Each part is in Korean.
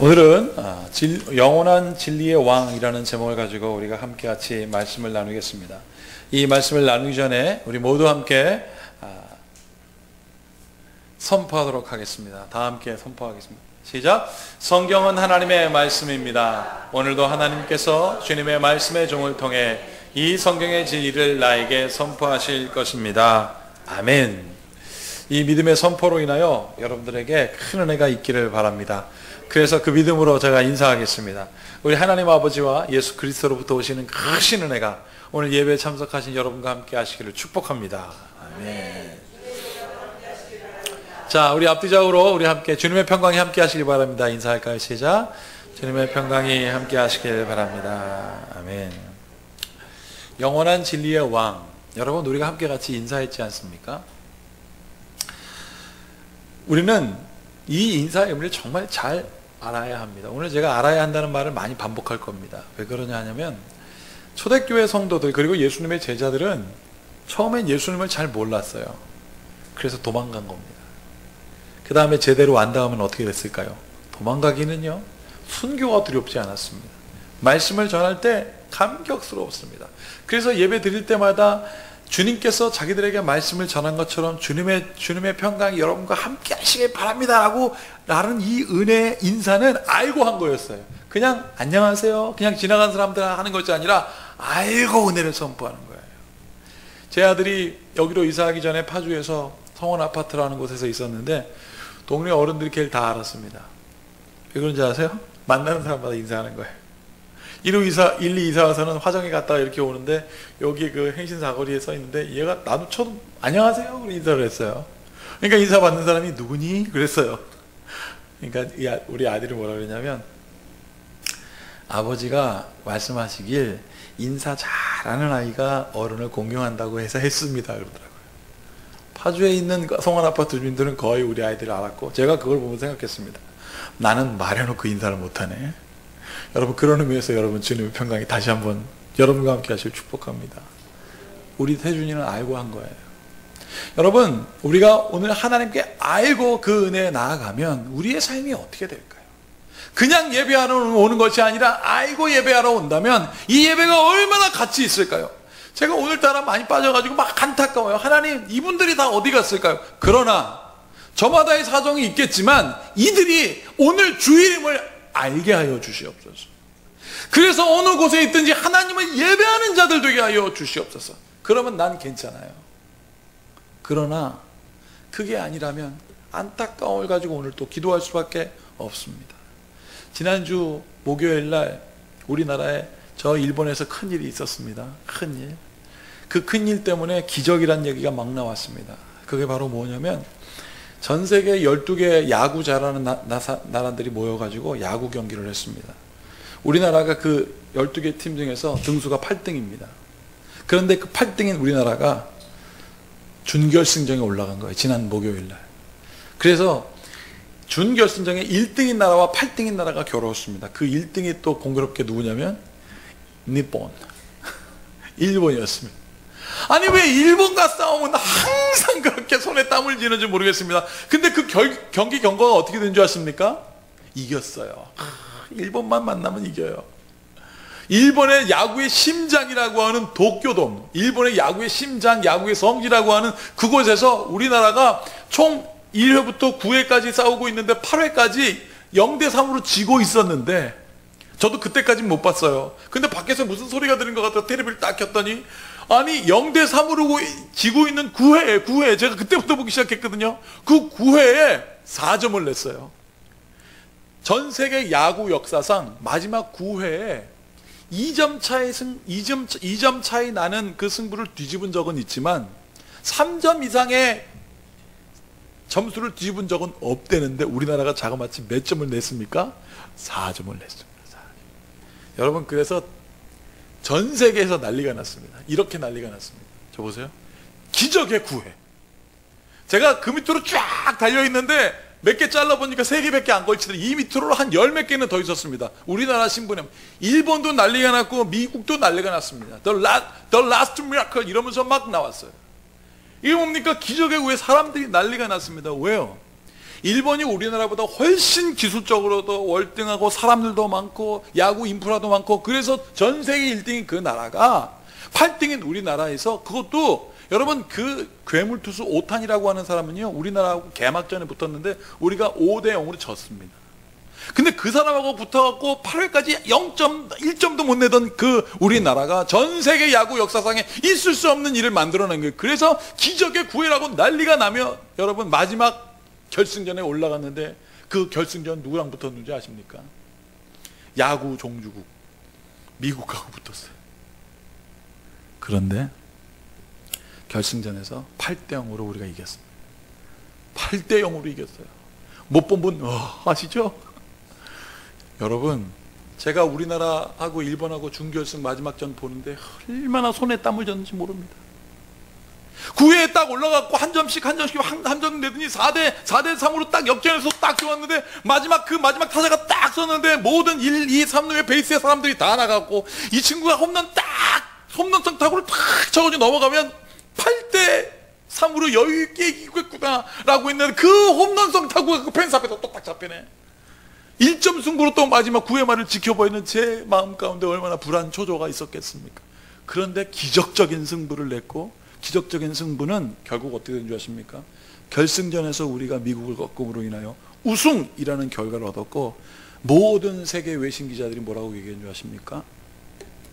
오늘은 영원한 진리의 왕이라는 제목을 가지고 우리가 함께 같이 말씀을 나누겠습니다. 이 말씀을 나누기 전에 우리 모두 함께 선포하도록 하겠습니다. 다 함께 선포하겠습니다. 시작! 성경은 하나님의 말씀입니다. 오늘도 하나님께서 주님의 말씀의 종을 통해 이 성경의 진리를 나에게 선포하실 것입니다. 아멘. 이 믿음의 선포로 인하여 여러분들에게 큰 은혜가 있기를 바랍니다. 그래서 그 믿음으로 제가 인사하겠습니다. 우리 하나님 아버지와 예수 그리스도로부터 오시는 크신 은혜가 오늘 예배에 참석하신 여러분과 함께 하시기를 축복합니다. 아멘. 자, 우리 앞뒤적으로 우리 함께 주님의 평강이 함께 하시길 바랍니다. 인사할까요? 시작. 주님의 평강이 함께 하시길 바랍니다. 아멘. 영원한 진리의 왕. 여러분, 우리가 함께 같이 인사했지 않습니까? 우리는 이 인사의 의미를 정말 잘 알아야 합니다. 오늘 제가 알아야 한다는 말을 많이 반복할 겁니다. 왜 그러냐 하냐면 초대교회 성도들 그리고 예수님의 제자들은 처음엔 예수님을 잘 몰랐어요. 그래서 도망간 겁니다. 그 다음에 제대로 안 닿으면 어떻게 됐을까요? 도망가기는요, 순교가 두렵지 않았습니다. 말씀을 전할 때 감격스러웠습니다. 그래서 예배 드릴 때마다 주님께서 자기들에게 말씀을 전한 것처럼 주님의 평강이 여러분과 함께 하시길 바랍니다 라는 이 은혜의 인사는 알고 한 거였어요. 그냥 안녕하세요 그냥 지나간 사람들 하는 것이 아니라 알고 은혜를 선포하는 거예요. 제 아들이 여기로 이사하기 전에 파주에서 성원 아파트라는 곳에서 있었는데 동네 어른들이 걔를 다 알았습니다. 왜 그런지 아세요? 만나는 사람마다 인사하는 거예요. 1, 2 이사 와서는 화정에 갔다가 이렇게 오는데 여기 그 행신사거리에 서 있는데 얘가 나도 처음 안녕하세요 그리고 인사를 했어요. 그러니까 인사 받는 사람이 누구니? 그랬어요. 그러니까 우리 아들이 뭐라 그러냐면 아버지가 말씀하시길 인사 잘하는 아이가 어른을 공경한다고 해서 했습니다 그러더라고요. 파주에 있는 성원 아파트 주민들은 거의 우리 아이들을 알았고 제가 그걸 보면 생각했습니다. 나는 말해놓고 인사를 못하네. 여러분, 그런 의미에서 여러분 주님의 평강이 다시 한번 여러분과 함께 하시길 축복합니다. 우리 태준이는 알고 한 거예요. 여러분, 우리가 오늘 하나님께 알고 그 은혜에 나아가면 우리의 삶이 어떻게 될까요? 그냥 예배하러 오는 것이 아니라 알고 예배하러 온다면 이 예배가 얼마나 가치 있을까요? 제가 오늘따라 많이 빠져가지고 막 안타까워요. 하나님, 이분들이 다 어디 갔을까요? 그러나 저마다의 사정이 있겠지만 이들이 오늘 주님을 알게 하여 주시옵소서. 그래서 어느 곳에 있든지 하나님을 예배하는 자들 되게 하여 주시옵소서. 그러면 난 괜찮아요. 그러나 그게 아니라면 안타까움을 가지고 오늘 또 기도할 수밖에 없습니다. 지난주 목요일 날 우리나라에 저 일본에서 큰일이 있었습니다. 큰일. 그 큰일 때문에 기적이란 얘기가 막 나왔습니다. 그게 바로 뭐냐면 전 세계 12개 야구 잘하는 나라들이 모여가지고 야구 경기를 했습니다. 우리나라가 그 12개 팀 중에서 등수가 8등입니다. 그런데 그 8등인 우리나라가 준결승전에 올라간 거예요. 지난 목요일 날. 그래서 준결승전에 1등인 나라와 8등인 나라가 겨루었습니다. 그 1등이 또 공교롭게 누구냐면 일본. 일본이었습니다. 아니 왜 일본과 싸우면 항상 그렇게 손에 땀을 쥐는지 모르겠습니다. 근데 그 경기 결과가 어떻게 된 줄 아십니까? 이겼어요. 일본만 만나면 이겨요. 일본의 야구의 심장이라고 하는 도쿄돔, 일본의 야구의 심장, 야구의 성지라고 하는 그곳에서 우리나라가 총 1회부터 9회까지 싸우고 있는데 8회까지 0대3으로 지고 있었는데 저도 그때까지는 못 봤어요. 근데 밖에서 무슨 소리가 들린 것 같아서 텔레비를 딱 켰더니 아니 0대3으로 지고 있는 9회 제가 그때부터 보기 시작했거든요. 그 9회에 4점을 냈어요. 전 세계 야구 역사상 마지막 9회에 2점 차이 나는 그 승부를 뒤집은 적은 있지만 3점 이상의 점수를 뒤집은 적은 없대는데 우리나라가 자그마치 몇 점을 냈습니까? 4점을 냈습니다. 4점. 여러분, 그래서 전 세계에서 난리가 났습니다. 이렇게 난리가 났습니다. 저 보세요. 기적의 9회. 제가 그 밑으로 쫙 달려있는데 몇 개 잘라보니까 3개밖에 안 걸치더니 이 밑으로 한 10몇 개는 더 있었습니다. 우리나라 신문에 일본도 난리가 났고 미국도 난리가 났습니다. The last miracle 이러면서 막 나왔어요. 이게 뭡니까? 기적의 9회 사람들이 난리가 났습니다. 왜요? 일본이 우리나라보다 훨씬 기술적으로도 월등하고 사람들도 많고 야구 인프라도 많고 그래서 전 세계 1등인 그 나라가 8등인 우리나라에서 그것도 여러분 그 괴물투수 오탄이라고 하는 사람은요 우리나라하고 개막전에 붙었는데 우리가 5대0으로 졌습니다. 근데 그 사람하고 붙어갖고 8회까지 0.1점도 못 내던 그 우리나라가 전 세계 야구 역사상에 있을 수 없는 일을 만들어낸 거예요. 그래서 기적의 구애라고 난리가 나며 여러분 마지막 결승전에 올라갔는데 그 결승전 누구랑 붙었는지 아십니까? 야구 종주국 미국하고 붙었어요. 그런데 결승전에서 8대0으로 우리가 이겼습니다. 8대0으로 이겼어요. 못 본 분 아시죠? 여러분 제가 우리나라하고 일본하고 준결승 마지막 전 보는데 얼마나 손에 땀을 줬는지 모릅니다. 9회에 딱 올라갔고 한 점씩 한 점 내더니 4대3으로 딱 역전해서 딱 좋았는데 마지막 타자가 딱 섰는데 모든 1, 2, 3루의 베이스의 사람들이 다 나갔고 이 친구가 홈런성 타구를 탁 쳐가지고 넘어가면 8대3으로 여유있게 이기겠구나 라고 했는데 그 홈런성 타구가 그 펜스 앞에서 똑딱 잡히네. 1점 승부로 또 마지막 9회 말을 지켜보이는 제 마음 가운데 얼마나 불안 초조가 있었겠습니까? 그런데 기적적인 승부를 냈고 기적적인 승부는 결국 어떻게 된 줄 아십니까? 결승전에서 우리가 미국을 꺾음으로 인하여 우승이라는 결과를 얻었고 모든 세계 외신 기자들이 뭐라고 얘기한 줄 아십니까?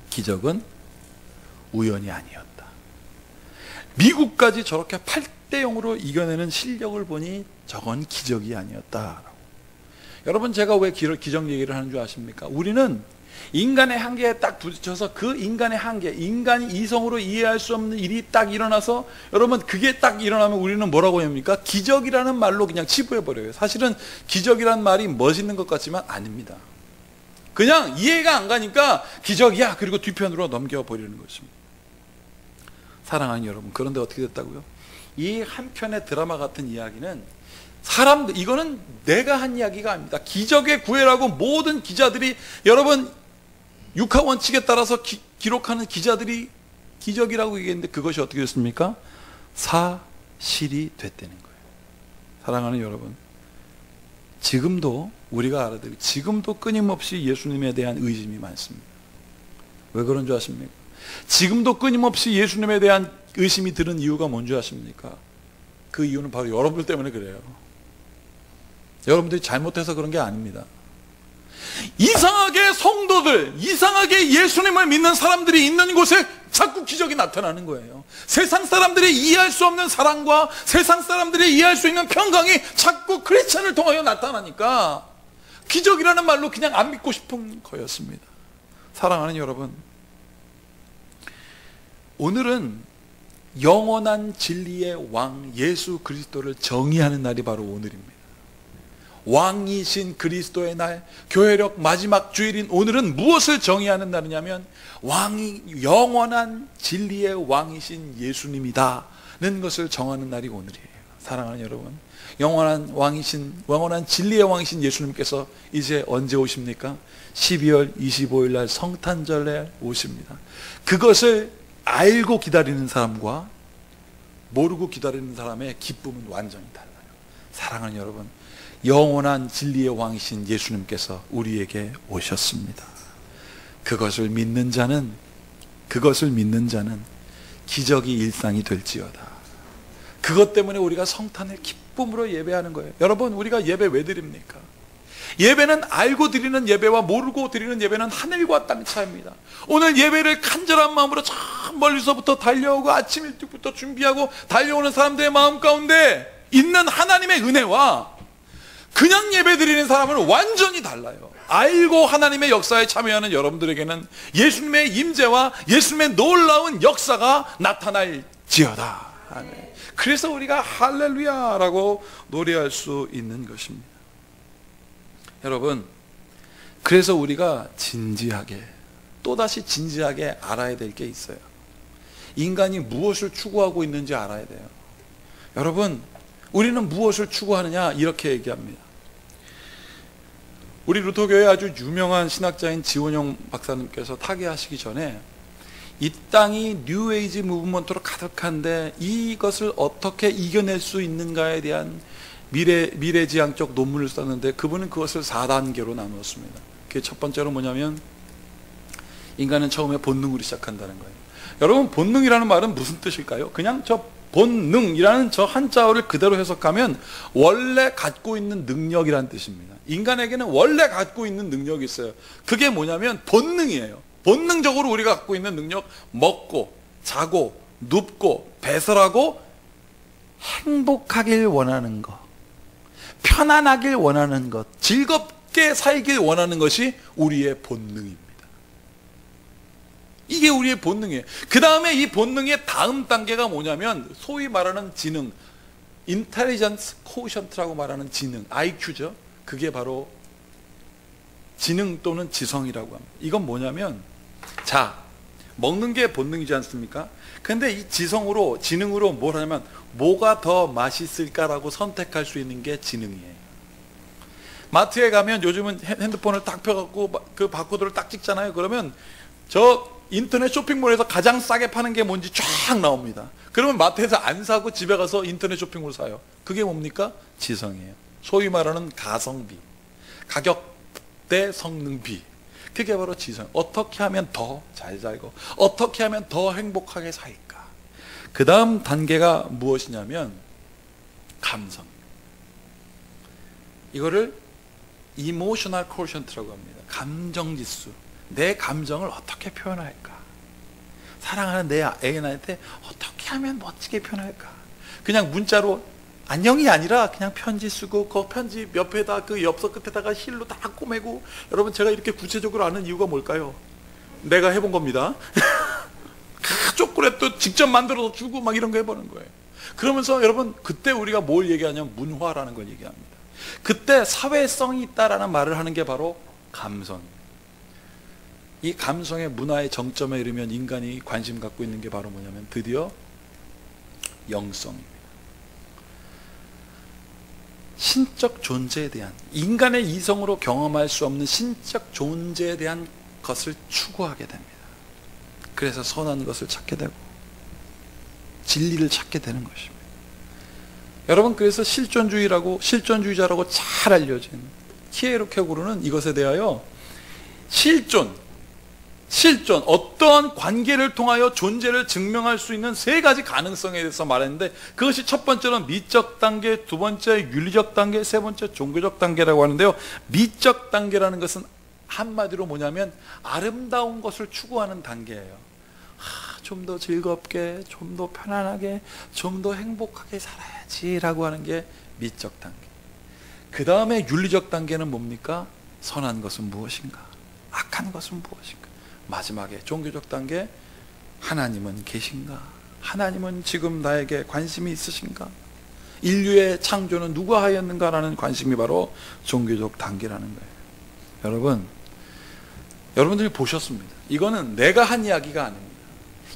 기적은 우연이 아니었다. 미국까지 저렇게 8대0으로 이겨내는 실력을 보니 저건 기적이 아니었다. 여러분 제가 왜 기적 얘기를 하는 줄 아십니까? 우리는 인간의 한계에 딱 부딪혀서 그 인간의 한계, 인간이 이성으로 이해할 수 없는 일이 딱 일어나서 여러분 그게 딱 일어나면 우리는 뭐라고 합니까? 기적이라는 말로 그냥 치부해버려요. 사실은 기적이라는 말이 멋있는 것 같지만 아닙니다. 그냥 이해가 안 가니까 기적이야 그리고 뒤편으로 넘겨버리는 것입니다. 사랑하는 여러분, 그런데 어떻게 됐다고요? 이 한 편의 드라마 같은 이야기는 이거는 내가 한 이야기가 아닙니다. 기적의 구애라고 모든 기자들이 여러분 육하 원칙에 따라서 기록하는 기자들이 기적이라고 얘기했는데 그것이 어떻게 됐습니까? 사실이 됐다는 거예요. 사랑하는 여러분, 지금도 우리가 알아야 돼요. 지금도 끊임없이 예수님에 대한 의심이 많습니다. 왜 그런 줄 아십니까? 지금도 끊임없이 예수님에 대한 의심이 드는 이유가 뭔지 아십니까? 그 이유는 바로 여러분들 때문에 그래요. 여러분들이 잘못해서 그런 게 아닙니다. 이상하게 성도들, 이상하게 예수님을 믿는 사람들이 있는 곳에 자꾸 기적이 나타나는 거예요. 세상 사람들이 이해할 수 없는 사랑과 세상 사람들이 이해할 수 있는 평강이 자꾸 크리스천을 통하여 나타나니까 기적이라는 말로 그냥 안 믿고 싶은 거였습니다. 사랑하는 여러분, 오늘은 영원한 진리의 왕 예수 그리스도를 정의하는 날이 바로 오늘입니다. 왕이신 그리스도의 날, 교회력 마지막 주일인 오늘은 무엇을 정의하는 날이냐면 영원한 진리의 왕이신 예수님이다는 것을 정하는 날이 오늘이에요. 사랑하는 여러분, 영원한 진리의 왕이신 예수님께서 이제 언제 오십니까? 12월 25일 날 성탄절에 오십니다. 그것을 알고 기다리는 사람과 모르고 기다리는 사람의 기쁨은 완전히 달라요. 사랑하는 여러분, 영원한 진리의 왕이신 예수님께서 우리에게 오셨습니다. 그것을 믿는 자는 기적이 일상이 될지어다. 그것 때문에 우리가 성탄을 기쁨으로 예배하는 거예요. 여러분, 우리가 예배 왜 드립니까? 예배는 알고 드리는 예배와 모르고 드리는 예배는 하늘과 땅 차이입니다. 오늘 예배를 간절한 마음으로 저 멀리서부터 달려오고 아침 일찍부터 준비하고 달려오는 사람들의 마음 가운데 있는 하나님의 은혜와 그냥 예배 드리는 사람은 완전히 달라요. 알고 하나님의 역사에 참여하는 여러분들에게는 예수님의 임재와 예수님의 놀라운 역사가 나타날지어다. 아멘. 그래서 우리가 할렐루야라고 노래할 수 있는 것입니다. 여러분, 그래서 우리가 또다시 진지하게 알아야 될 게 있어요. 인간이 무엇을 추구하고 있는지 알아야 돼요. 여러분, 우리는 무엇을 추구하느냐 이렇게 얘기합니다. 우리 루터교회 아주 유명한 신학자인 지원영 박사님께서 타계하시기 전에 이 땅이 뉴에이지 무브먼트로 가득한데 이것을 어떻게 이겨낼 수 있는가에 대한 미래지향적 논문을 썼는데 그분은 그것을 4단계로 나누었습니다. 그게 첫 번째로 뭐냐면 인간은 처음에 본능으로 시작한다는 거예요. 여러분, 본능이라는 말은 무슨 뜻일까요? 그냥 저 본능이라는 저 한자어를 그대로 해석하면 원래 갖고 있는 능력이라는 뜻입니다. 인간에게는 원래 갖고 있는 능력이 있어요. 그게 뭐냐면 본능이에요. 본능적으로 우리가 갖고 있는 능력, 먹고 자고 눕고 배설하고 행복하길 원하는 것, 편안하길 원하는 것, 즐겁게 살길 원하는 것이 우리의 본능입니다. 이게 우리의 본능이에요. 그 다음에 이 본능의 다음 단계가 뭐냐면 소위 말하는 지능, 인텔리전스 코션트라고 말하는 지능, IQ죠. 그게 바로 지능 또는 지성이라고 합니다. 이건 뭐냐면, 자, 먹는 게 본능이지 않습니까? 근데 이 지능으로 뭘 하냐면 뭐가 더 맛있을까라고 선택할 수 있는 게 지능이에요. 마트에 가면 요즘은 핸드폰을 딱 펴갖고 그 바코드를 딱 찍잖아요. 그러면 저 인터넷 쇼핑몰에서 가장 싸게 파는 게 뭔지 쫙 나옵니다. 그러면 마트에서 안 사고 집에 가서 인터넷 쇼핑몰 사요. 그게 뭡니까? 지성이에요. 소위 말하는 가성비, 가격 대 성능비. 그게 바로 지성. 어떻게 하면 더 잘 살고 어떻게 하면 더 행복하게 살까. 그 다음 단계가 무엇이냐면 감성. 이거를 이모셔널 쿼션트라고 합니다. 감정지수. 내 감정을 어떻게 표현할까? 사랑하는 내 애인한테 어떻게 하면 멋지게 표현할까? 그냥 문자로 안녕이 아니라 그냥 편지 쓰고 그 편지 옆에다 그 엽서 끝에다가 실로 다 꼬매고. 여러분, 제가 이렇게 구체적으로 아는 이유가 뭘까요? 내가 해본 겁니다. 초콜릿도 직접 만들어서 주고 막 이런 거 해보는 거예요. 그러면서 여러분, 그때 우리가 뭘 얘기하냐면 문화라는 걸 얘기합니다. 그때 사회성이 있다라는 말을 하는 게 바로 감성입니다. 이 감성의 문화의 정점에 이르면 인간이 관심 갖고 있는 게 바로 뭐냐면 드디어 영성입니다. 신적 존재에 대한, 인간의 이성으로 경험할 수 없는 신적 존재에 대한 것을 추구하게 됩니다. 그래서 선한 것을 찾게 되고 진리를 찾게 되는 것입니다. 여러분, 그래서 실존주의자라고 잘 알려진 키에르케고르는 이것에 대하여 실존, 어떠한 관계를 통하여 존재를 증명할 수 있는 세 가지 가능성에 대해서 말했는데, 그것이 첫 번째는 미적 단계, 두 번째 윤리적 단계, 세 번째 종교적 단계라고 하는데요. 미적 단계라는 것은 한마디로 뭐냐면 아름다운 것을 추구하는 단계예요. 좀 더 즐겁게, 좀 더 편안하게, 좀 더 행복하게 살아야지 라고 하는 게 미적 단계. 그 다음에 윤리적 단계는 뭡니까? 선한 것은 무엇인가? 악한 것은 무엇인가? 마지막에 종교적 단계, 하나님은 계신가? 하나님은 지금 나에게 관심이 있으신가? 인류의 창조는 누가 하였는가라는 관심이 바로 종교적 단계라는 거예요. 여러분들이 보셨습니다. 이거는 내가 한 이야기가 아닙니다.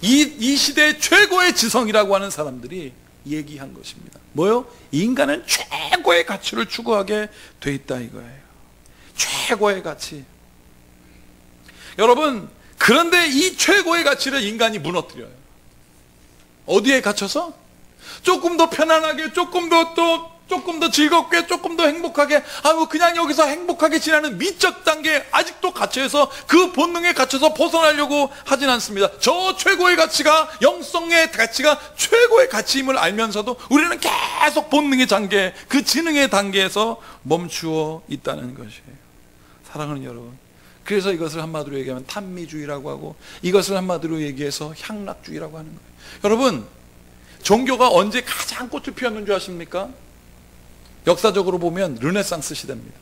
이 시대의 최고의 지성이라고 하는 사람들이 얘기한 것입니다. 뭐요? 인간은 최고의 가치를 추구하게 돼 있다 이거예요. 최고의 가치. 여러분, 그런데 이 최고의 가치를 인간이 무너뜨려요. 어디에 갇혀서? 조금 더 편안하게, 조금 더 즐겁게, 조금 더 행복하게, 그냥 여기서 행복하게 지내는 미적 단계에 아직도 갇혀서 그 본능에 갇혀서 벗어나려고 하진 않습니다. 저 최고의 가치가, 영성의 가치가 최고의 가치임을 알면서도 우리는 계속 본능의 단계, 그 지능의 단계에서 멈추어 있다는 것이에요. 사랑하는 여러분, 그래서 이것을 한마디로 얘기하면 탄미주의라고 하고, 이것을 한마디로 얘기해서 향락주의라고 하는 거예요. 여러분, 종교가 언제 가장 꽃을 피웠는 줄 아십니까? 역사적으로 보면 르네상스 시대입니다.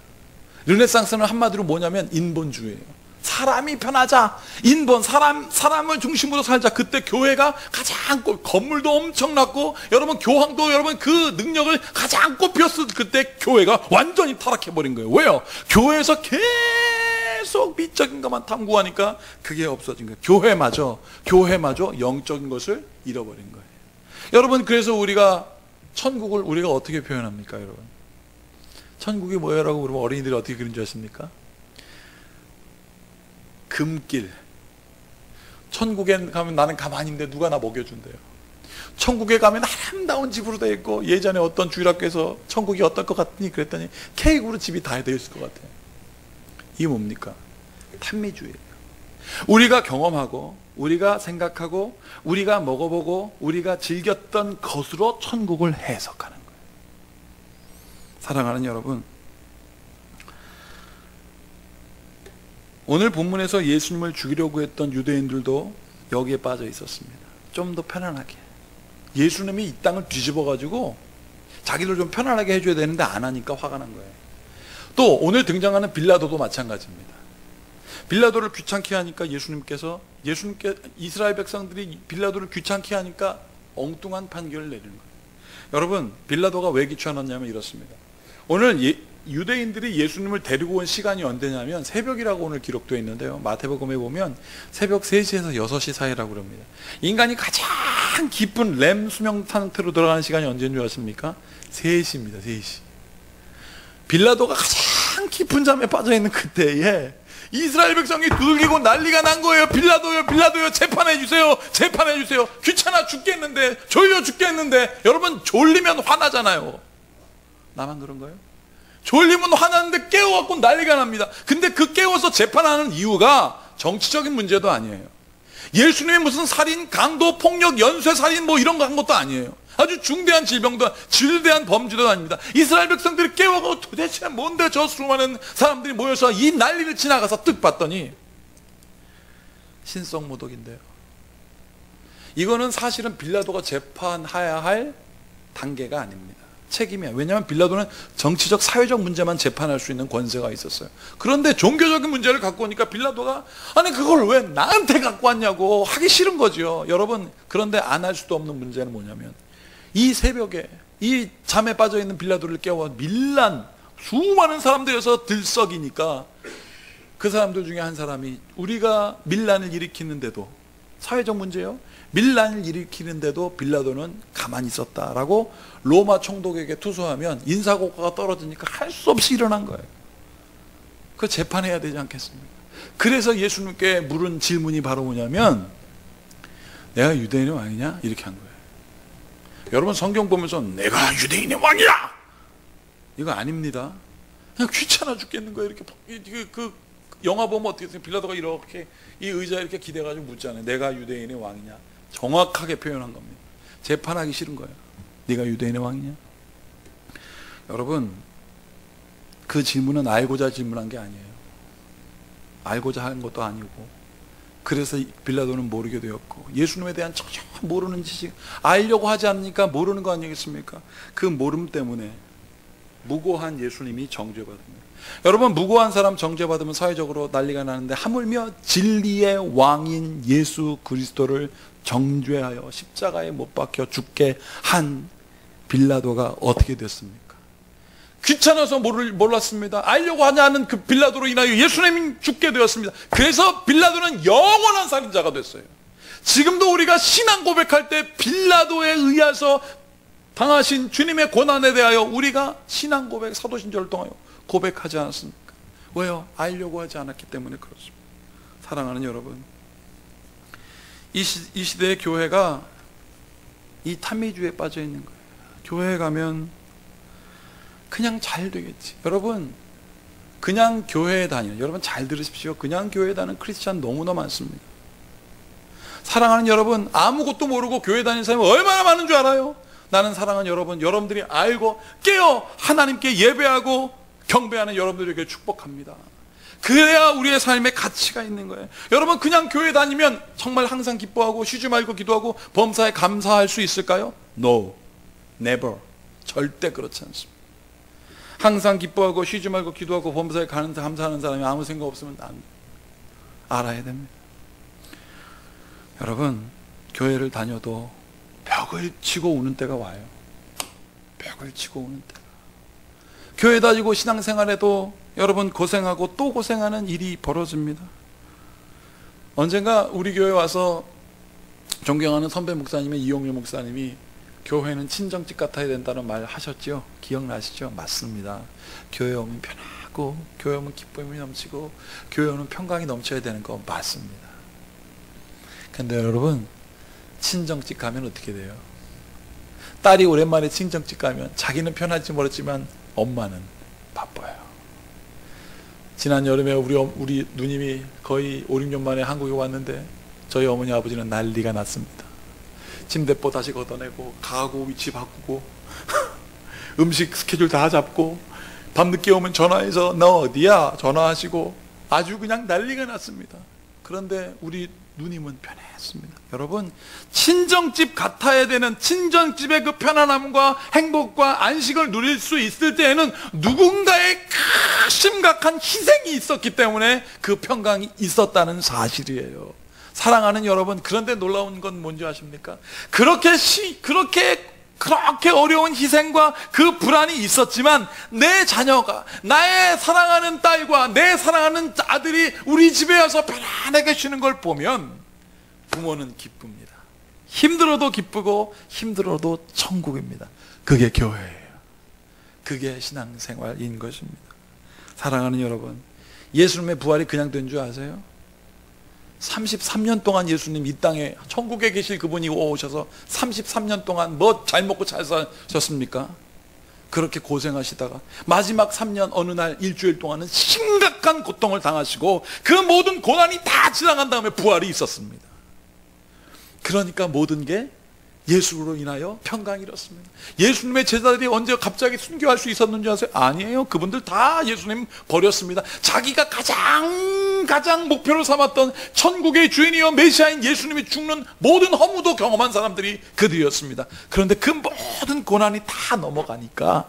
르네상스는 한마디로 뭐냐면 인본주의예요. 사람이 편하자, 사람을 중심으로 살자. 그때 교회가 가장 건물도 엄청났고, 여러분 교황도 여러분 그 능력을 가장 꽃피웠을 그때 교회가 완전히 타락해버린 거예요. 왜요? 교회에서 계속 미적인 것만 탐구하니까 그게 없어진 거예요. 교회마저 영적인 것을 잃어버린 거예요. 여러분, 그래서 천국을 우리가 어떻게 표현합니까, 여러분? 천국이 뭐야라고 물으면 어린이들이 어떻게 그린 줄 아십니까? 금길. 천국에 가면 나는 가만히 있는데 누가 나 먹여준대요. 천국에 가면 아름다운 집으로 되어 있고, 예전에 어떤 주일학교에서 천국이 어떨 것 같니? 그랬더니 케이크로 집이 다 되어 있을 것 같아요. 이게 뭡니까? 탄미주의예요. 우리가 경험하고 우리가 생각하고 우리가 먹어보고 우리가 즐겼던 것으로 천국을 해석하는 거예요. 사랑하는 여러분, 오늘 본문에서 예수님을 죽이려고 했던 유대인들도 여기에 빠져 있었습니다. 좀 더 편안하게. 예수님이 이 땅을 뒤집어 가지고 자기를 좀 편안하게 해줘야 되는데 안 하니까 화가 난 거예요. 또 오늘 등장하는 빌라도도 마찬가지입니다. 빌라도를 귀찮게 하니까 예수님께 이스라엘 백성들이 빌라도를 귀찮게 하니까 엉뚱한 판결을 내리는 거예요. 여러분, 빌라도가 왜 귀찮았냐면 이렇습니다. 오늘 유대인들이 예수님을 데리고 온 시간이 언제냐면 새벽이라고 오늘 기록되어 있는데요, 마태복음에 보면 새벽 3시에서 6시 사이라고 그럽니다. 인간이 가장 깊은 렘 수면 상태로 들어가는 시간이 언제인 줄 아십니까? 3시입니다. 3시. 빌라도가 가장 깊은 잠에 빠져있는 그때에 이스라엘 백성이 두들기고 난리가 난 거예요. 빌라도요, 빌라도요, 재판해주세요, 재판해주세요. 귀찮아 죽겠는데, 졸려 죽겠는데. 여러분, 졸리면 화나잖아요. 나만 그런 거예요? 졸리면 화나는데 깨워갖고 난리가 납니다. 근데 그 깨워서 재판하는 이유가 정치적인 문제도 아니에요. 예수님이 무슨 살인, 강도, 폭력, 연쇄살인 뭐 이런 거 한 것도 아니에요. 아주 중대한 질대한 범죄도 아닙니다. 이스라엘 백성들이 깨워가고 도대체 뭔데 저 수많은 사람들이 모여서 이 난리를 지나가서 뜩 봤더니 신성모독인데요. 이거는 사실은 빌라도가 재판해야 할 단계가 아닙니다. 책임이야. 왜냐하면 빌라도는 정치적 사회적 문제만 재판할 수 있는 권세가 있었어요. 그런데 종교적인 문제를 갖고 오니까 빌라도가 아니 그걸 왜 나한테 갖고 왔냐고 하기 싫은 거죠. 여러분, 그런데 안 할 수도 없는 문제는 뭐냐면 이 새벽에 이 잠에 빠져있는 빌라도를 깨워 밀란 수많은 사람들에서 들썩이니까 그 사람들 중에 한 사람이 우리가 밀란을 일으키는데도, 사회적 문제요, 밀란을 일으키는데도 빌라도는 가만히 있었다라고 로마 총독에게 투소하면 인사고과가 떨어지니까 할 수 없이 일어난 거예요. 그 재판해야 되지 않겠습니까? 그래서 예수님께 물은 질문이 바로 뭐냐면 내가 유대인의 왕이냐? 이렇게 한 거예요. 여러분, 성경 보면서 내가 유대인의 왕이야! 이거 아닙니다. 그냥 귀찮아 죽겠는 거예요. 이렇게 그 영화 보면 어떻게 돼요? 빌라도가 이렇게 이 의자에 이렇게 기대가지고 묻잖아요. 내가 유대인의 왕이냐? 정확하게 표현한 겁니다. 재판하기 싫은 거예요. 네가 유대인의 왕이냐? 여러분, 그 질문은 알고자 질문한 게 아니에요. 알고자 한 것도 아니고, 그래서 빌라도는 모르게 되었고, 예수님에 대한 전혀 모르는 지식, 알려고 하지 않으니까 모르는 거 아니겠습니까? 그 모름 때문에 무고한 예수님이 정죄받습니다. 여러분, 무고한 사람 정죄받으면 사회적으로 난리가 나는데 하물며 진리의 왕인 예수 그리스도를 정죄하여 십자가에 못 박혀 죽게 한 빌라도가 어떻게 됐습니까? 귀찮아서 몰랐습니다. 알려고 하지 않은 그 빌라도로 인하여 예수님이 죽게 되었습니다. 그래서 빌라도는 영원한 살인자가 됐어요. 지금도 우리가 신앙 고백할 때 빌라도에 의해서 당하신 주님의 고난에 대하여 우리가 신앙 고백, 사도신조를 통하여 고백하지 않았습니까? 왜요? 알려고 하지 않았기 때문에 그렇습니다. 사랑하는 여러분, 이 시대의 교회가 이 탐미주의에 빠져 있는 거예요. 교회에 가면 그냥 잘 되겠지. 여러분, 그냥 교회에 다니는, 여러분 잘 들으십시오. 그냥 교회에 다니는 크리스찬 너무나 많습니다. 사랑하는 여러분, 아무것도 모르고 교회 다니는 사람이 얼마나 많은 줄 알아요? 나는 사랑하는 여러분, 여러분들이 알고 깨어 하나님께 예배하고 경배하는 여러분들에게 축복합니다. 그래야 우리의 삶에 가치가 있는 거예요. 여러분, 그냥 교회 다니면 정말 항상 기뻐하고 쉬지 말고 기도하고 범사에 감사할 수 있을까요? No, never. 절대 그렇지 않습니다. 항상 기뻐하고 쉬지 말고 기도하고 범사에 감사하는 사람이 아무 생각 없으면 안 돼요. 알아야 됩니다. 여러분, 교회를 다녀도 벽을 치고 우는 때가 와요. 벽을 치고 우는 때가. 교회 다니고 신앙생활에도 여러분 고생하고 또 고생하는 일이 벌어집니다. 언젠가 우리 교회 와서 존경하는 선배 목사님의 이용률 목사님이 교회는 친정집 같아야 된다는 말 하셨죠? 기억나시죠? 맞습니다. 교회 오면 편하고 교회 오면 기쁨이 넘치고 교회 오면 평강이 넘쳐야 되는 거 맞습니다. 근데 여러분, 친정집 가면 어떻게 돼요? 딸이 오랜만에 친정집 가면 자기는 편할지 모르지만 엄마는 바빠요. 지난 여름에 우리 누님이 거의 5, 6년 만에 한국에 왔는데 저희 어머니 아버지는 난리가 났습니다. 침대포 다시 걷어내고 가구 위치 바꾸고 음식 스케줄 다 잡고 밤늦게 오면 전화해서 너 어디야? 전화하시고 아주 그냥 난리가 났습니다. 그런데 우리 누님은 편했습니다. 여러분, 친정집 같아야 되는 친정집의 그 편안함과 행복과 안식을 누릴 수 있을 때에는 누군가의 심각한 희생이 있었기 때문에 그 평강이 있었다는 사실이에요. 사랑하는 여러분, 그런데 놀라운 건 뭔지 아십니까? 그렇게 어려운 희생과 그 불안이 있었지만 내 자녀가, 나의 사랑하는 딸과 내 사랑하는 아들이 우리 집에 와서 편안하게 쉬는 걸 보면 부모는 기쁩니다. 힘들어도 기쁘고 힘들어도 천국입니다. 그게 교회예요. 그게 신앙생활인 것입니다. 사랑하는 여러분, 예수님의 부활이 그냥 된 줄 아세요? 33년 동안 예수님 이 땅에 천국에 계실 그분이 오셔서 33년 동안 뭐 잘 먹고 잘 사셨습니까? 그렇게 고생하시다가 마지막 3년 어느 날 일주일 동안은 심각한 고통을 당하시고 그 모든 고난이 다 지나간 다음에 부활이 있었습니다. 그러니까 모든 게 예수로 인하여 평강이 이렇습니다. 예수님의 제자들이 언제 갑자기 순교할 수 있었는지 아세요? 아니에요. 그분들 다 예수님 버렸습니다. 자기가 가장 목표로 삼았던 천국의 주인이요 메시아인 예수님이 죽는 모든 허무도 경험한 사람들이 그들이었습니다. 그런데 그 모든 고난이 다 넘어가니까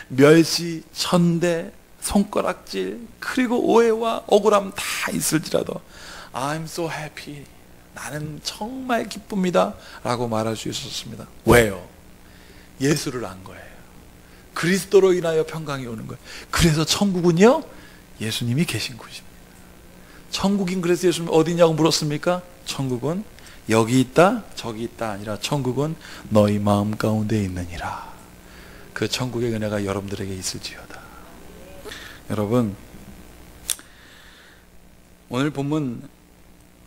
멸시, 천대, 손가락질, 그리고 오해와 억울함 다 있을지라도 I'm so happy, 나는 정말 기쁩니다 라고 말할 수 있었습니다. 왜요? 예수를 안 거예요. 그리스도로 인하여 평강이 오는 거예요. 그래서 천국은요, 예수님이 계신 곳입니다. 천국인, 그래서 예수님 어디냐고 물었습니까? 천국은 여기 있다 저기 있다 아니라 천국은 너희 마음 가운데 있느니라. 그 천국의 은혜가 여러분들에게 있을지어다. 여러분, 오늘 본문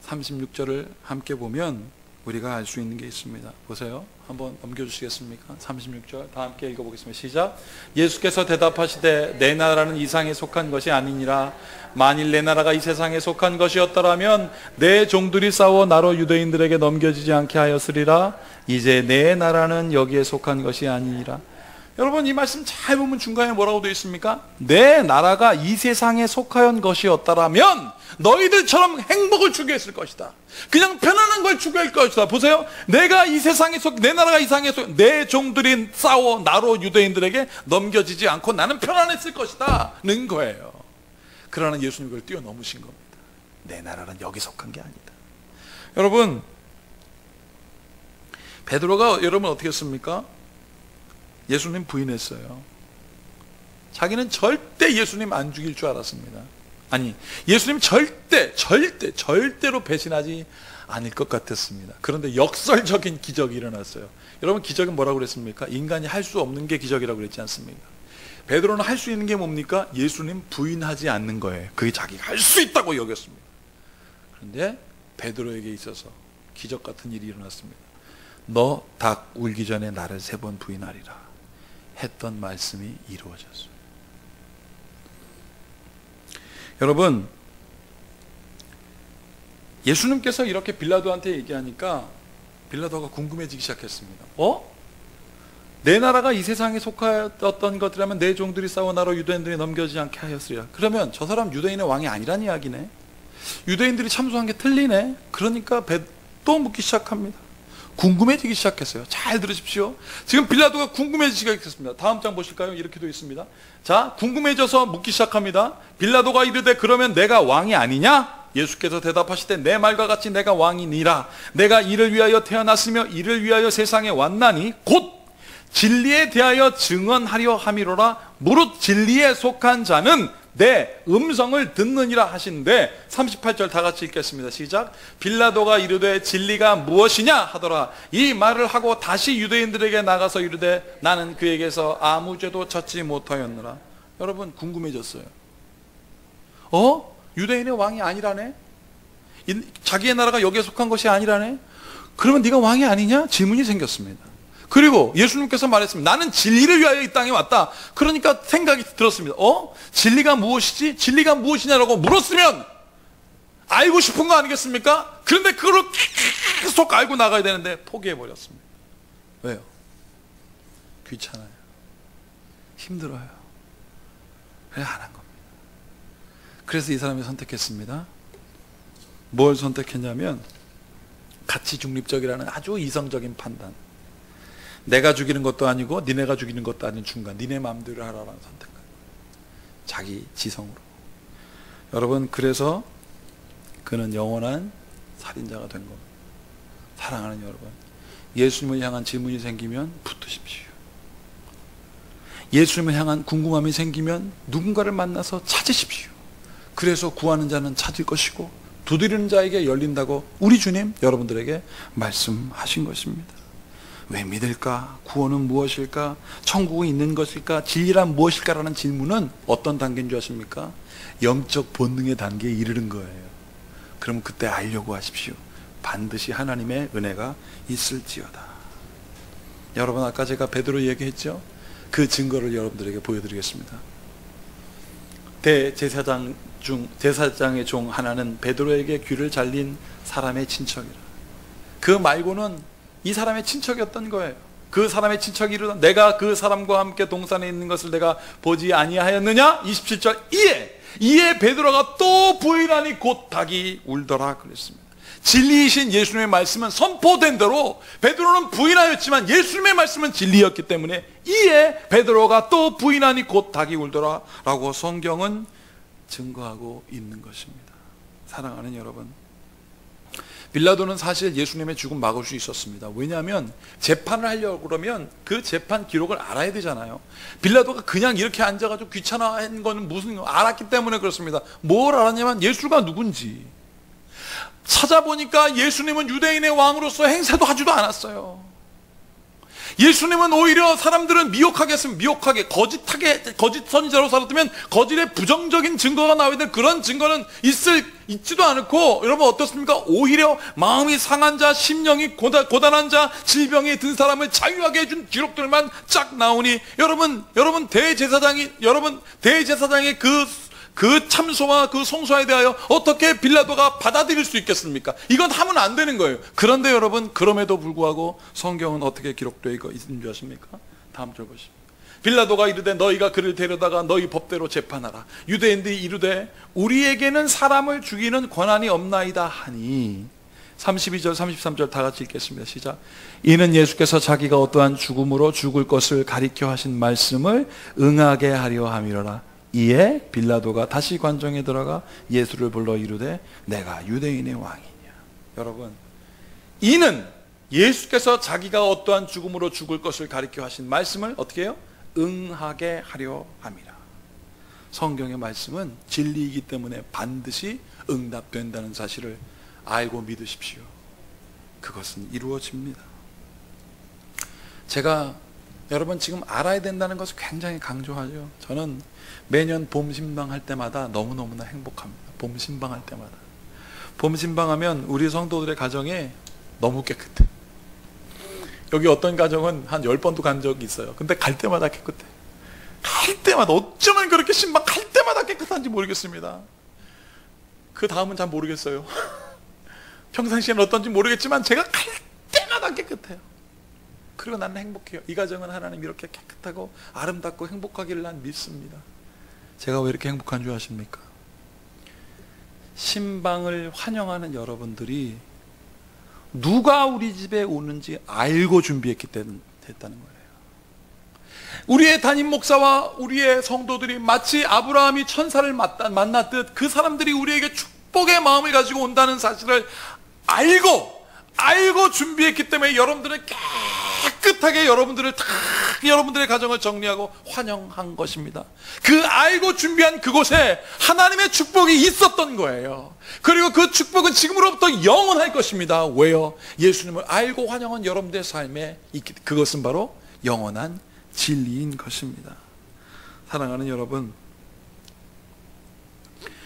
36절을 함께 보면 우리가 알 수 있는 게 있습니다. 보세요. 한번 넘겨주시겠습니까? 36절 다 함께 읽어보겠습니다. 시작. 예수께서 대답하시되 내 나라는 이 세상에 속한 것이 아니니라. 만일 내 나라가 이 세상에 속한 것이었더라면 내 종들이 싸워 나로 유대인들에게 넘겨지지 않게 하였으리라. 이제 내 나라는 여기에 속한 것이 아니니라. 여러분, 이 말씀 잘 보면 중간에 뭐라고 되어 있습니까? 내 나라가 이 세상에 속하연 것이었더라면 너희들처럼 행복을 추구했을 것이다. 그냥 편안한 걸 추구할 것이다. 보세요. 내가 이 세상에 내 나라가 이 세상에 내 종들이 싸워 나로 유대인들에게 넘겨지지 않고 나는 편안했을 것이다 는 거예요. 그러나 예수님 그걸 뛰어넘으신 겁니다. 내 나라는 여기 속한 게 아니다. 여러분, 베드로가 여러분 어떻게 했습니까? 예수님 부인했어요. 자기는 절대 예수님 안 죽일 줄 알았습니다. 아니, 예수님 절대로 배신하지 않을 것 같았습니다. 그런데 역설적인 기적이 일어났어요. 여러분, 기적은 뭐라고 그랬습니까? 인간이 할 수 없는 게 기적이라고 그랬지 않습니까? 베드로는 할 수 있는 게 뭡니까? 예수님 부인하지 않는 거예요. 그게 자기가 할 수 있다고 여겼습니다. 그런데 베드로에게 있어서 기적 같은 일이 일어났습니다. 너 닭 울기 전에 나를 3번 부인하리라 했던 말씀이 이루어졌어요. 여러분, 예수님께서 이렇게 빌라도한테 얘기하니까 빌라도가 궁금해지기 시작했습니다. 내 나라가 이 세상에 속하였던 것이라면 내 종들이 싸워 나로 유대인들이 넘겨지지 않게 하였으리라. 그러면 저 사람 유대인의 왕이 아니란 이야기네. 유대인들이 참소한 게 틀리네. 그러니까 또 묻기 시작합니다. 궁금해지기 시작했어요. 잘 들으십시오. 지금 빌라도가 궁금해지기 시작했습니다. 다음 장 보실까요? 이렇게 되어 있습니다. 자, 궁금해져서 묻기 시작합니다. 빌라도가 이르되 그러면 내가 왕이 아니냐? 예수께서 대답하시되 내 말과 같이 내가 왕이니라. 내가 이를 위하여 태어났으며 이를 위하여 세상에 왔나니 곧 진리에 대하여 증언하려 함이로라. 무릇 진리에 속한 자는 내 음성을 듣느니라 하시는데 38절 다 같이 읽겠습니다. 시작. 빌라도가 이르되 진리가 무엇이냐 하더라. 이 말을 하고 다시 유대인들에게 나가서 이르되 나는 그에게서 아무 죄도 찾지 못하였느라. 여러분, 궁금해졌어요. 유대인의 왕이 아니라네? 자기의 나라가 여기에 속한 것이 아니라네? 그러면 네가 왕이 아니냐? 질문이 생겼습니다. 그리고 예수님께서 말했습니다. 나는 진리를 위하여 이 땅에 왔다. 그러니까 생각이 들었습니다. 진리가 무엇이지? 진리가 무엇이냐라고 물었으면 알고 싶은 거 아니겠습니까? 그런데 그걸 계속 알고 나가야 되는데 포기해버렸습니다. 왜요? 귀찮아요. 힘들어요. 그래 안 한 겁니다. 그래서 이 사람이 선택했습니다. 뭘 선택했냐면 가치 중립적이라는 아주 이성적인 판단. 내가 죽이는 것도 아니고 니네가 죽이는 것도 아닌 중간, 니네 마음대로 하라는 선택. 자기 지성으로. 여러분, 그래서 그는 영원한 살인자가 된 겁니다. 사랑하는 여러분, 예수님을 향한 질문이 생기면 붙으십시오. 예수님을 향한 궁금함이 생기면 누군가를 만나서 찾으십시오. 그래서 구하는 자는 찾을 것이고 두드리는 자에게 열린다고 우리 주님 여러분들에게 말씀하신 것입니다. 왜 믿을까? 구원은 무엇일까? 천국이 있는 것일까? 진리란 무엇일까라는 질문은 어떤 단계인 줄 아십니까? 영적 본능의 단계에 이르는 거예요. 그럼 그때 알려고 하십시오. 반드시 하나님의 은혜가 있을지어다. 여러분, 아까 제가 베드로 얘기했죠? 그 증거를 여러분들에게 보여드리겠습니다. 제사장의 종 하나는 베드로에게 귀를 잘린 사람의 친척이라. 그 말고는 이 사람의 친척이었던 거예요. 그 사람의 친척이 이르다 내가 그 사람과 함께 동산에 있는 것을 내가 보지 아니하였느냐? 27절 이에 베드로가 또 부인하니 곧 닭이 울더라 그랬습니다. 진리이신 예수님의 말씀은 선포된 대로 베드로는 부인하였지만 예수님의 말씀은 진리였기 때문에 이에 베드로가 또 부인하니 곧 닭이 울더라 라고 성경은 증거하고 있는 것입니다. 사랑하는 여러분, 빌라도는 사실 예수님의 죽음 막을 수 있었습니다. 왜냐하면 재판을 하려고 그러면 그 재판 기록을 알아야 되잖아요. 빌라도가 그냥 이렇게 앉아가지고 귀찮아한 거는 무슨 알았기 때문에 그렇습니다. 뭘 알았냐면 예수가 누군지 찾아보니까 예수님은 유대인의 왕으로서 행세도 하지도 않았어요. 예수님은 오히려 사람들은 미혹하게 거짓 선지자로 살았다면 거짓의 부정적인 증거가 나와야 될 그런 증거는 있지도 않고, 여러분 어떻습니까? 오히려 마음이 상한 자, 심령이 고단한 자, 질병이 든 사람을 자유하게 해준 기록들만 쫙 나오니 여러분 대제사장의 그 참소와 그 성소에 대하여 어떻게 빌라도가 받아들일 수 있겠습니까? 이건 하면 안 되는 거예요. 그런데 여러분, 그럼에도 불구하고 성경은 어떻게 기록되어 있는 줄 아십니까? 다음 절 보십시오. 빌라도가 이르되 너희가 그를 데려다가 너희 법대로 재판하라. 유대인들이 이르되 우리에게는 사람을 죽이는 권한이 없나이다 하니 32절 33절 다 같이 읽겠습니다. 시작. 이는 예수께서 자기가 어떠한 죽음으로 죽을 것을 가리켜 하신 말씀을 응하게 하려 함이로라. 이에 빌라도가 다시 관정에 들어가 예수를 불러 이르되 내가 유대인의 왕이냐. 여러분, 이는 예수께서 자기가 어떠한 죽음으로 죽을 것을 가리켜 하신 말씀을 어떻게 해요? 응하게 하려 함이라. 성경의 말씀은 진리이기 때문에 반드시 응답된다는 사실을 알고 믿으십시오. 그것은 이루어집니다. 제가 여러분 지금 알아야 된다는 것을 굉장히 강조하죠. 저는 매년 봄 신방할 때마다 너무너무나 행복합니다. 봄 신방할 때마다. 봄 신방하면 우리 성도들의 가정에 너무 깨끗해. 여기 어떤 가정은 한 10번도 간 적이 있어요. 근데 갈 때마다 깨끗해. 갈 때마다 어쩌면 그렇게 신방 갈 때마다 깨끗한지 모르겠습니다. 그 다음은 잘 모르겠어요. 평상시에는 어떤지 모르겠지만 제가 갈 때마다 깨끗해요. 그리고 나는 행복해요. 이 가정은 하나님 이렇게 깨끗하고 아름답고 행복하기를 난 믿습니다. 제가 왜 이렇게 행복한 줄 아십니까? 신방을 환영하는 여러분들이 누가 우리 집에 오는지 알고 준비했기 때문에 됐다는 거예요. 우리의 담임 목사와 우리의 성도들이 마치 아브라함이 천사를 만났듯 그 사람들이 우리에게 축복의 마음을 가지고 온다는 사실을 알고 준비했기 때문에 여러분들은 깨끗하게 여러분들의 가정을 정리하고 환영한 것입니다. 그 알고 준비한 그곳에 하나님의 축복이 있었던 거예요. 그리고 그 축복은 지금으로부터 영원할 것입니다. 왜요? 예수님을 알고 환영한 여러분들의 삶에 그것은 바로 영원한 진리인 것입니다. 사랑하는 여러분,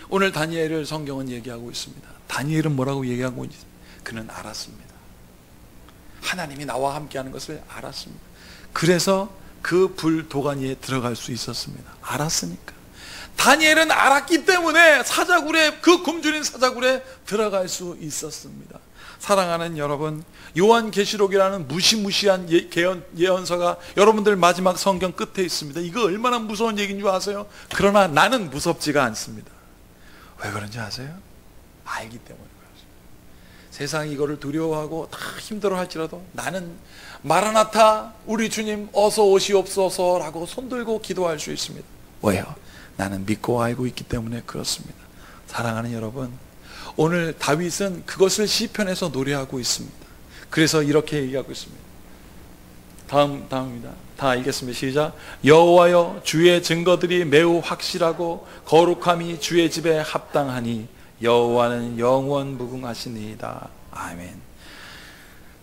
오늘 다니엘을 성경은 얘기하고 있습니다. 다니엘은 뭐라고 얘기하고 있는지 그는 알았습니다. 하나님이 나와 함께하는 것을 알았습니다. 그래서 그 불 도가니에 들어갈 수 있었습니다. 알았으니까. 다니엘은 알았기 때문에 사자굴에, 그 굶주린 사자굴에 들어갈 수 있었습니다. 사랑하는 여러분, 요한계시록이라는 무시무시한 예언서가 여러분들 마지막 성경 끝에 있습니다. 이거 얼마나 무서운 얘기인 줄 아세요? 그러나 나는 무섭지가 않습니다. 왜 그런지 아세요? 알기 때문에 그렇습니다. 세상이 이거를 두려워하고 다 힘들어 할지라도 나는 마라나타, 우리 주님 어서 오시옵소서라고 손들고 기도할 수 있습니다. 왜요? 나는 믿고 알고 있기 때문에 그렇습니다. 사랑하는 여러분, 오늘 다윗은 그것을 시편에서 노래하고 있습니다. 그래서 이렇게 얘기하고 있습니다. 다음입니다. 다 읽겠습니다. 시작. 여호와여, 주의 증거들이 매우 확실하고 거룩함이 주의 집에 합당하니 여호와는 영원 무궁하시니이다. 아멘.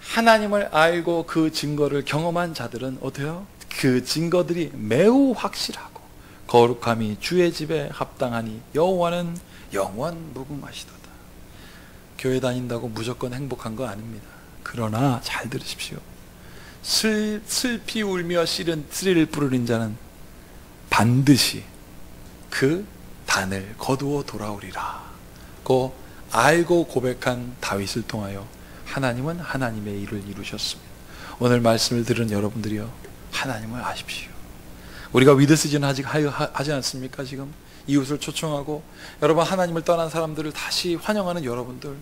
하나님을 알고 그 증거를 경험한 자들은 어때요? 그 증거들이 매우 확실하고 거룩함이 주의 집에 합당하니 여호와는 영원 무궁하시도다. 교회 다닌다고 무조건 행복한 거 아닙니다. 그러나 잘 들으십시오. 슬피 울며 씨를 부르는 자는 반드시 그 단을 거두어 돌아오리라. 고 알고 고백한 다윗을 통하여 하나님은 하나님의 일을 이루셨습니다. 오늘 말씀을 들은 여러분들이요, 하나님을 아십시오. 우리가 위드 시즌 하지 않습니까? 지금 이웃을 초청하고 여러분, 하나님을 떠난 사람들을 다시 환영하는 여러분들,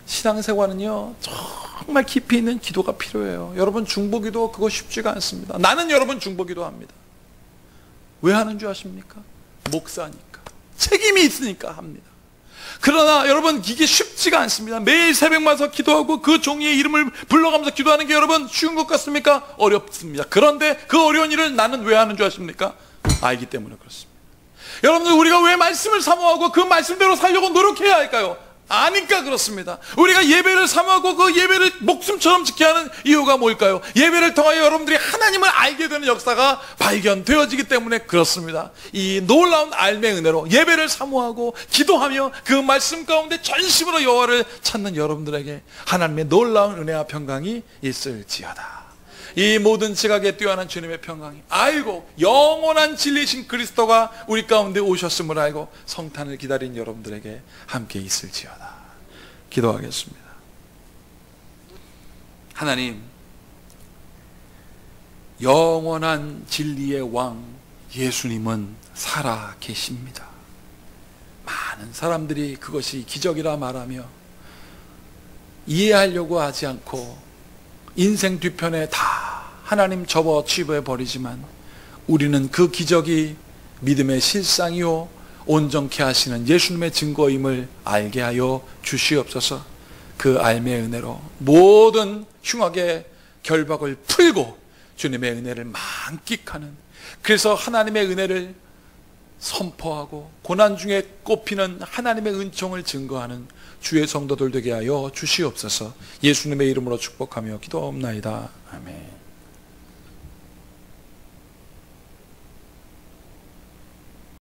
신앙생활은요 정말 깊이 있는 기도가 필요해요. 여러분, 중보기도 그거 쉽지가 않습니다. 나는 여러분 중보기도 합니다. 왜 하는 줄 아십니까? 목사니까, 책임이 있으니까 합니다. 그러나 여러분, 이게 쉽지가 않습니다. 매일 새벽마다 기도하고 그 종이의 이름을 불러가면서 기도하는 게 여러분 쉬운 것 같습니까? 어렵습니다. 그런데 그 어려운 일을 나는 왜 하는 줄 아십니까? 알기 때문에 그렇습니다. 여러분들, 우리가 왜 말씀을 사모하고 그 말씀대로 살려고 노력해야 할까요? 아니까 그렇습니다. 우리가 예배를 사모하고 그 예배를 목숨처럼 지켜야 하는 이유가 뭘까요? 예배를 통하여 여러분들이 하나님을 알게 되는 역사가 발견되어지기 때문에 그렇습니다. 이 놀라운 알매 은혜로 예배를 사모하고 기도하며 그 말씀 가운데 전심으로 여호와를 찾는 여러분들에게 하나님의 놀라운 은혜와 평강이 있을지어다. 이 모든 지각에 뛰어난 주님의 평강이 알고 영원한 진리신 그리스도가 우리 가운데 오셨음을 알고 성탄을 기다린 여러분들에게 함께 있을지어다. 기도하겠습니다. 하나님, 영원한 진리의 왕 예수님은 살아 계십니다. 많은 사람들이 그것이 기적이라 말하며 이해하려고 하지 않고 인생 뒤편에 다 하나님 접어 취부해 버리지만 우리는 그 기적이 믿음의 실상이요 온전케 하시는 예수님의 증거임을 알게 하여 주시옵소서. 그 알미의 은혜로 모든 흉악의 결박을 풀고 주님의 은혜를 만끽하는, 그래서 하나님의 은혜를 선포하고 고난 중에 꼽히는 하나님의 은총을 증거하는 주의 성도들 되게 하여 주시옵소서. 예수님의 이름으로 축복하며 기도하옵나이다. 아멘.